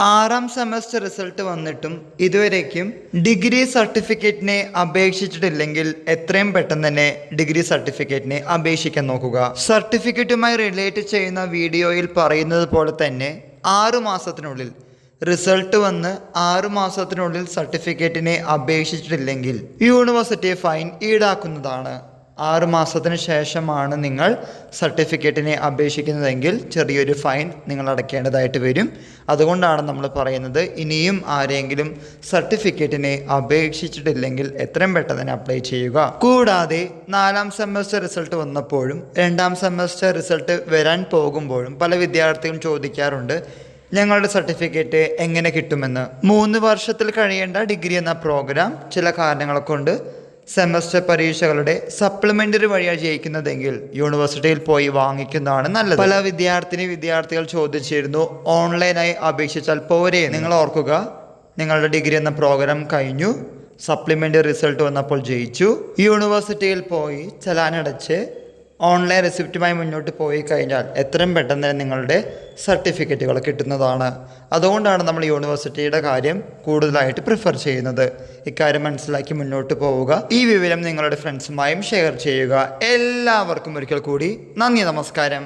ആറാം semester result വന്നിട്ടും ഇതുവരേക്കും degree സർട്ടിഫിക്കറ്റിനെ അപേക്ഷിച്ചിട്ടില്ലെങ്കിൽ എത്രയും പെട്ടെന്ന് തന്നെ ഡിഗ്രി സർട്ടിഫിക്കറ്റിനെ അപേക്ഷിക്കാൻ നോക്കുക. സർട്ടിഫിക്കറ്റുമായി റിലേറ്റ് ചെയ്യുന്ന വീഡിയോയിൽ പറയുന്നത് പോലെ തന്നെ 6 മാസത്തിനുള്ളിൽ റിസൾട്ട് വന്ന് 6 മാസത്തിനുള്ളിൽ സർട്ടിഫിക്കറ്റിനെ അപേക്ഷിച്ചിട്ടില്ലെങ്കിൽ യൂണിവേഴ്സിറ്റി ഫൈൻ ഈടാക്കുന്നതാണ്. 6 മാസത്തിന് ശേഷമാണ് നിങ്ങൾ സർട്ടിഫിക്കറ്റിനെ അപേക്ഷിക്കുന്നതെങ്കിൽ ചെറിയൊരു ഫൈൻ നിങ്ങൾ അടയ്ക്കേണ്ടതായിട്ട് വരും. അതുകൊണ്ടാണ് നമ്മൾ പറയുന്നത്, ഇനിയും ആരെങ്കിലും സർട്ടിഫിക്കറ്റിനെ അപേക്ഷിച്ചിട്ടില്ലെങ്കിൽ എത്രയും പെട്ടെന്ന് തന്നെ അപ്ലൈ ചെയ്യുക. കൂടാതെ 4ാം സെമസ്റ്റർ റിസൾട്ട് വന്നപ്പോഴും 2ാം സെമസ്റ്റർ റിസൾട്ട് വരാൻ പോകുമ്പോഴും പല വിദ്യാർത്ഥികളും ചോദിക്കാറുണ്ട്, ഞങ്ങളുടെ സർട്ടിഫിക്കറ്റ് എങ്ങനെ കിട്ടുമെന്ന്. 3 വർഷത്തിൽ കഴിയേണ്ട ഡിഗ്രി എന്ന പ്രോഗ്രാം ചില കാരണങ്ങളെ കൊണ്ട് സെമസ്റ്റർ പരീക്ഷകളുടെ സപ്ലിമെൻ്ററി വഴിയാണ് ജയിക്കുന്നതെങ്കിൽ യൂണിവേഴ്സിറ്റിയിൽ പോയി വാങ്ങിക്കുന്നതാണ് നല്ലത്. പല വിദ്യാർത്ഥികൾ ചോദിച്ചിരുന്നു, ഓൺലൈനായി അപേക്ഷിച്ചാൽ പോരെ? നിങ്ങൾ ഓർക്കുക, നിങ്ങളുടെ ഡിഗ്രി എന്ന പ്രോഗ്രാം കഴിഞ്ഞു, സപ്ലിമെൻ്ററി റിസൾട്ട് വന്നപ്പോൾ ജയിച്ചു, യൂണിവേഴ്സിറ്റിയിൽ പോയി ചലാനടച്ച് ഓൺലൈൻ റെസിപ്റ്റുമായി മുന്നോട്ട് പോയി കഴിഞ്ഞാൽ എത്രയും പെട്ടെന്ന് തന്നെ നിങ്ങളുടെ സർട്ടിഫിക്കറ്റുകൾ കിട്ടുന്നതാണ്. അതുകൊണ്ടാണ് നമ്മൾ യൂണിവേഴ്സിറ്റിയുടെ കാര്യം കൂടുതലായിട്ട് പ്രിഫർ ചെയ്യുന്നത്. ഇക്കാര്യം മനസ്സിലാക്കി മുന്നോട്ട് പോവുക. ഈ വിവരം നിങ്ങളുടെ ഫ്രണ്ട്സുമായും ഷെയർ ചെയ്യുക. എല്ലാവർക്കും ഒരിക്കൽ കൂടി നന്ദി, നമസ്കാരം.